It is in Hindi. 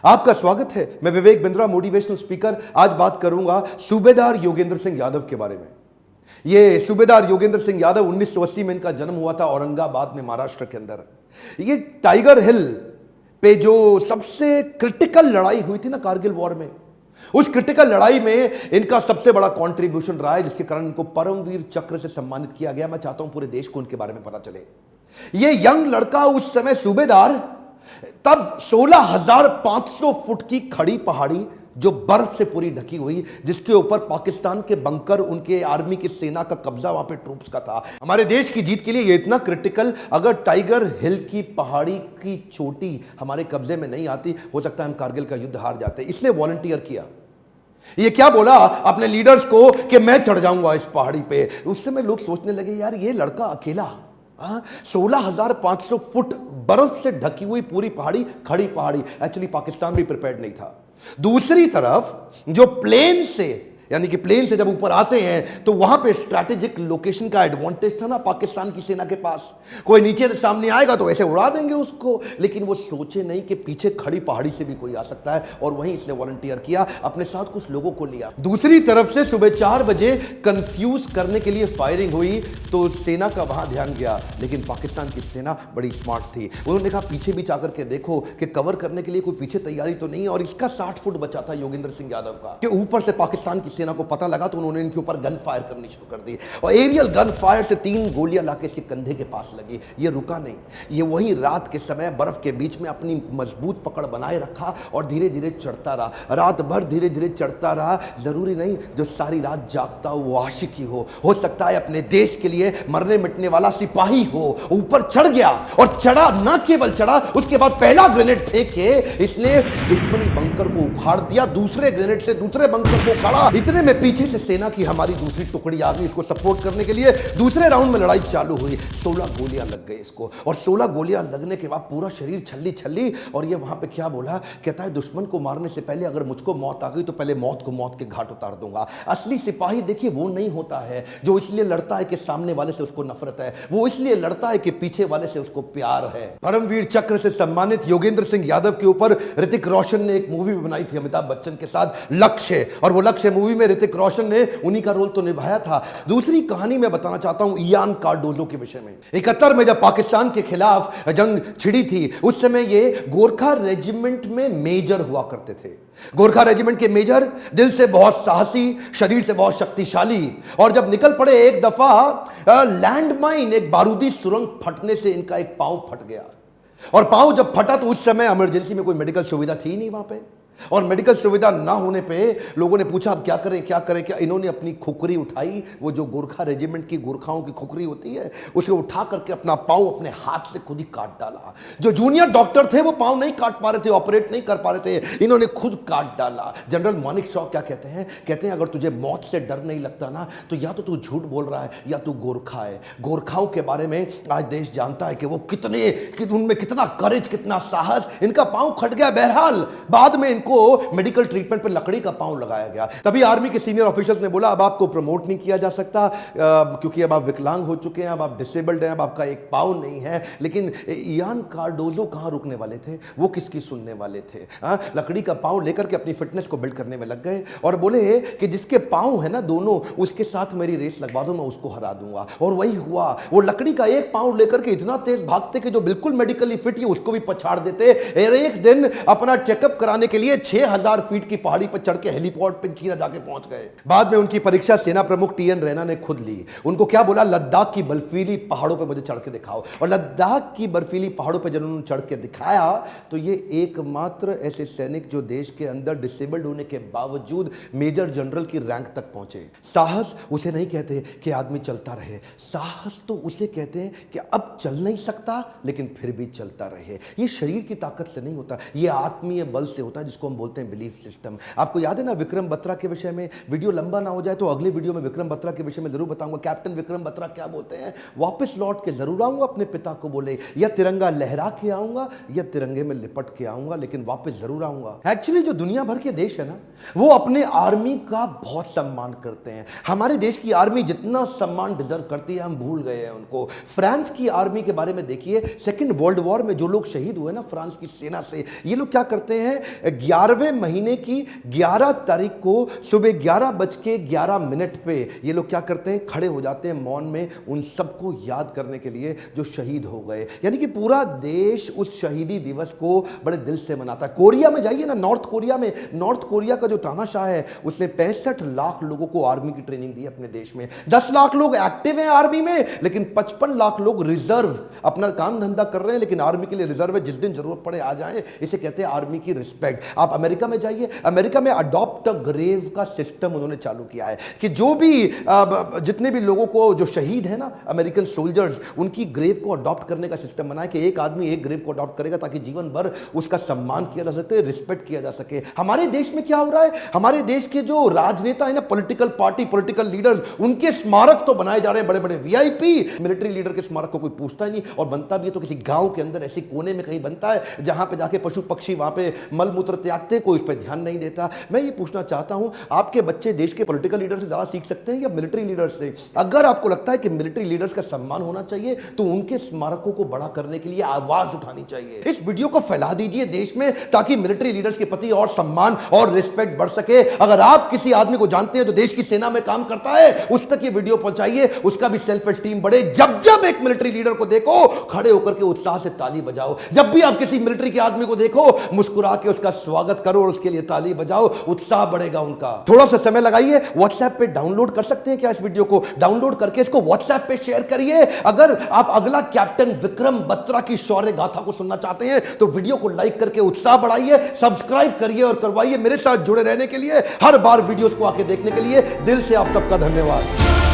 आपका स्वागत है। मैं विवेक बिंद्रा, मोटिवेशनल स्पीकर। आज बात करूंगा सूबेदार योगेंद्र सिंह यादव के बारे में। ये सूबेदार योगेंद्र सिंह यादव 1980 में इनका जन्म हुआ था औरंगाबाद में, महाराष्ट्र के अंदर। ये टाइगर हिल पे जो सबसे क्रिटिकल लड़ाई हुई थी ना, कारगिल वॉर में, उस क्रिटिकल लड़ाई में इनका सबसे बड़ा कंट्रीब्यूशन रहा है, जिसके कारण इनको परमवीर चक्र से सम्मानित किया गया। मैं चाहता हूं पूरे देश को उनके बारे में पता चले। ये यंग लड़का उस समय सूबेदार, तब 16,500 फुट की खड़ी पहाड़ी जो बर्फ से पूरी ढकी हुई, जिसके ऊपर पाकिस्तान के बंकर, उनके आर्मी की सेना का कब्जा वहां पे ट्रूप्स का था। हमारे देश की जीत के लिए ये इतना क्रिटिकल, अगर टाइगर हिल की पहाड़ी की चोटी हमारे कब्जे में नहीं आती, हो सकता है हम कारगिल का युद्ध हार जाते। इसलिए वॉलंटियर किया। ये क्या बोला अपने लीडर्स को कि मैं चढ़ जाऊंगा इस पहाड़ी पे। उस समय लोग सोचने लगे, यार ये लड़का अकेला 16,500 फुट बर्फ से ढकी हुई पूरी पहाड़ी, खड़ी पहाड़ी। एक्चुअली पाकिस्तान भी प्रिपेयर्ड नहीं था। दूसरी तरफ जो प्लेन से, यानी कि प्लेन से जब ऊपर आते हैं तो वहां पे स्ट्रैटेजिक लोकेशन का एडवांटेज था ना पाकिस्तान की सेना के पास। कोई नीचे से सामने आएगा तो ऐसे उड़ा देंगे उसको, लेकिन वो सोचे नहीं कि पीछे खड़ी पहाड़ी से भी कोई आ सकता है, और वहीं इसने वॉलंटियर किया, अपने साथ कुछ लोगों को लिया। दूसरी तरफ से सुबह 4 बजे कंफ्यूज करने के लिए फायरिंग हुई तो सेना का वहां ध्यान गया, लेकिन पाकिस्तान की सेना बड़ी स्मार्ट थी। उन्होंने कहा पीछे भी जाकर के देखो कि कवर करने के लिए कोई पीछे तैयारी तो नहीं है, और इसका 60 फुट बचा था योगेंद्र सिंह यादव का, कि ऊपर से पाकिस्तान की सेना को पता लगा तो उन्होंने इनके ऊपर गन फायर करनी शुरू कर दी, और एरियल गन फायर से 3 गोलियां लाके इसके कंधे के पास लगी। ये रुका नहीं, ये वही रात के समय बर्फ के बीच में अपनी मजबूत पकड़ बनाए रखा और धीरे धीरे चढ़ता रहा। रात भर धीरे धीरे चढ़ता रहा। जरूरी नहीं जो सारी रात जागता हो वो आशिकी हो सकता है अपने देश के लिए मरने मिटने वाला सिपाही हो। ऊपर चढ़ गया, और चढ़ा, ना केवल चढ़ा, उसके बाद पहला ग्रेनेड फेंक के इसने दुश्मनी बंकर को उखाड़ दिया, दूसरे ग्रेनेड से दूसरे बंकर को उखाड़ा। इतने में पीछे से सेना की हमारी दूसरी टुकड़ी आ गई इसको सपोर्ट करने के लिए। दूसरे राउंड में लड़ाई चालू हुई। 16 गोलियां लग गई इसको, और 16 गोलियां लगने के बाद पूरा शरीर छल्ली छल्ली। और ये वहां पे क्या बोला, कहता है दुश्मन को मारने से पहले अगर मुझको मौत आ गई तो पहले मौत को मौत के घाट उतार दूंगा। असली सिपाही देखिए वो नहीं होता है जो इसलिए लड़ता है कि सामने वाले से उसको नफरत है, वो इसलिए लड़ता है कि पीछे वाले से उसको प्यार है। परमवीर चक्र से सम्मानित योगेंद्र सिंह यादव के ऊपर ऋतिक रोशन ने एक मूवी बनाई थी अमिताभ बच्चन के साथ, लक्ष्य। और वो लक्ष्य मूवी में ऋतिक रोशन ने उन्हीं का रोल तो निभाया था। दूसरी कहानी मैं बताना चाहता हूं इयान कार्डोजो के विषय में। 71 में जब पाकिस्तान के खिलाफ जंग छिड़ी थी, उस समय ये गोरखा रेजिमेंट में मेजर हुआ करते थे। गोरखा रेजिमेंट के मेजर, दिल से बहुत साहसी, शरीर से बहुत शक्तिशाली। और जब निकल पड़े, एक दफा लैंडमाइन, एक बारूदी सुरंग फटने से इनका एक पांव फट गया। और पांव जब फटा तो उस समय इमरजेंसी में कोई मेडिकल सुविधा थी नहीं वहां पे, और मेडिकल सुविधा ना होने पे लोगों ने पूछा अब क्या करें क्या करें क्या। इन्होंने अपनी खुकरी उठाई, वो जो गोरखा रेजिमेंट की गोरखाओं की खुकरी होती है, उसे उठा करके अपना पांव अपने हाथ से खुद ही काट डाला। जो जूनियर डॉक्टर थे वो पांव नहीं काट पा रहे थे, ऑपरेट नहीं कर पा रहे थे, इन्होंने खुद काट डाला। जनरल मानिक शॉ क्या कहते हैं, कहते हैं अगर तुझे मौत से डर नहीं लगता ना, तो या तो तू झूठ बोल रहा है या तू गोरखा है। गोरखाओं के बारे में आज देश जानता है कि वो उनमें कितना करेज, कितना साहस। इनका पांव फट गया, बहरहाल बाद में को मेडिकल ट्रीटमेंट पर लकड़ी का पांव लगाया गया। तभी आर्मी के सीनियर ऑफिसर्स ने बोला अब आपको प्रमोट नहीं किया जा सकता, क्योंकि अब आप विकलांग हो चुके हैं, अब आप डिसेबल्ड हैं, अब आपका एक पांव नहीं है। लेकिन इयान कार्डोजो कहां रुकने वाले थे, वो किसकी सुनने वाले थे। लकड़ी का पांव लेकर के अपनी फिटनेस को बिल्ड करने में लग गए, और बोले कि जिसके पांव है ना दोनों, उसके साथ मेरी रेस लगवा दो, मैं उसको हरा दूंगा। और वही हुआ। वो लकड़ी का एक पांव लेकर के इतना तेज भागते कि जो बिल्कुल मेडिकली फिट है उसको भी पछाड़ देते। एक दिन अपना चेकअप कराने के लिए 6,000 फीट की पहाड़ी पर चढ़ के हेलीपोर्ट पे चीना जाके पहुंच गए। बाद में उनकी परीक्षा सेना प्रमुख टी एन रैना ने खुद ली। उनको क्या बोला, लद्दाख की बर्फीली पहाड़ों पे मुझे चढ़ के दिखाओ। और लद्दाख की बर्फीली पहाड़ों पे जब उन्होंने चढ़ के दिखाया तो ये एकमात्र ऐसे सैनिक जो देश के अंदर डिसेबल्ड होने के बावजूद मेजर जनरल की रैंक तक पहुंचे। साहस उसे नहीं कहते कि आदमी चलता रहे, साहस तो उसे कहते हैं कि अब चल नहीं सकता लेकिन फिर भी चलता रहे। ये शरीर की ताकत से नहीं होता, ये आत्मीय बल से होता है, जिसको जिसको हम बोलते हैं बिलीफ सिस्टम। आपको याद है ना विक्रम बत्रा के विषय में, वीडियो लंबा ना हो जाए तो अगले वीडियो में विक्रम बत्रा के विषय में जरूर बताऊंगा। कैप्टन विक्रम बत्रा क्या बोलते हैं, वापस लौट के जरूर आऊंगा अपने पिता को बोले, या तिरंगा लहरा के आऊंगा या तिरंगे में लिपट के आऊंगा, लेकिन वापस जरूर आऊंगा। एक्चुअली जो दुनिया भर के देश है ना, वो अपने आर्मी का बहुत सम्मान करते हैं। हमारे देश की आर्मी जितना सम्मान डिजर्व करती है हम भूल गए हैं उनको। फ्रांस की आर्मी के बारे में देखिए, सेकेंड वर्ल्ड वॉर में जो लोग शहीद हुए ना फ्रांस की सेना से, ये लोग क्या करते हैं, 11वें महीने की 11 तारीख को सुबह 11:11 पे ये लोग क्या करते हैं, खड़े हो जाते हैं मौन में उन सबको याद करने के लिए जो शहीद हो गए। यानी कि पूरा देश उस शहीदी दिवस को बड़े दिल से मनाता है। कोरिया में जाइए ना, नॉर्थ कोरिया में, नॉर्थ कोरिया का जो तानाशाह है उसने 65 लाख लोगों को आर्मी की ट्रेनिंग दी अपने देश में। 10 लाख लोग एक्टिव हैं आर्मी में, लेकिन 55 लाख लोग रिजर्व, अपना काम धंधा कर रहे हैं लेकिन आर्मी के लिए रिजर्व है, जिस दिन जरूरत पड़े आ जाएं। इसे कहते हैं आर्मी की रिस्पेक्ट। आप अमेरिका में जाइए, अमेरिका में अडॉप्ट अ ग्रेव का सिस्टम उन्होंने चालू किया है कि जो भी जितने भी लोगों को जो शहीद है ना अमेरिकन सोल्जर्स, उनकी ग्रेव को अडॉप्ट करने का सिस्टम बनाया कि एक आदमी एक ग्रेव को अडॉप्ट करेगा ताकि जीवन भर उसका सम्मान किया जा सके, रिस्पेक्ट किया जा सके। हमारे देश में क्या हो रहा है, हमारे देश के जो राजनेता है ना, पॉलिटिकल पार्टी, पॉलिटिकल लीडर्स, उनके स्मारक तो बनाए जा रहे हैं बड़े बड़े वीआईपी। मिलिट्री लीडर के स्मारक को कोई पूछता ही नहीं, और बनता भी है तो किसी गांव के अंदर ऐसे कोने में कहीं बनता है जहां पे जाके पशु पक्षी वहां पे मल मूत्र त्यागते, कोई इस पर ध्यान नहीं देता। मैं ये पूछना चाहता हूं, आपके बच्चे देश के पॉलिटिकल लीडर से ज्यादा सीख सकते हैं या मिलिट्री लीडर से? अगर आपको लगता है कि मिलिट्री लीडर्स का सम्मान होना चाहिए तो उनके स्मारकों को बड़ा करने के लिए आवाज उठानी चाहिए। इस वीडियो को फैला दीजिए देश में ताकि मिलिट्री लीडर्स के प्रति और सम्मान और रिस्पेक्ट बढ़ सके। अगर आप किसी आदमी को जानते हैं जो देश की सेना में काम करता है, उस तक ये वीडियो पहुंचाइए, उसका भी सेल्फ एस्टीम बढ़े। जब जब एक मिलिट्री लीडर को देखो, खड़े होकर के उत्साह से ताली बजाओ। जब भी आप किसी मिलिट्री के आदमी को देखो, मुस्कुरा के उसका स्वागत करो और उसके लिए ताली बजाओ, उत्साह बढ़ेगा उनका। थोड़ा सा समय लगाइए, व्हाट्सएप पे डाउनलोड कर सकते हैं क्या इस वीडियो को? डाउनलोड करके इसको व्हाट्सएप पे शेयर करिए। अगर आप अगला कैप्टन विक्रम बत्रा की शौर्य गाथा को सुनना चाहते हैं तो वीडियो को लाइक करके उत्साह बढ़ाइए, सब्सक्राइब करिए और करवाइए। मेरे साथ जुड़े रहने के लिए, हर बार वीडियोस को आके देखने के लिए दिल से आप सबका धन्यवाद।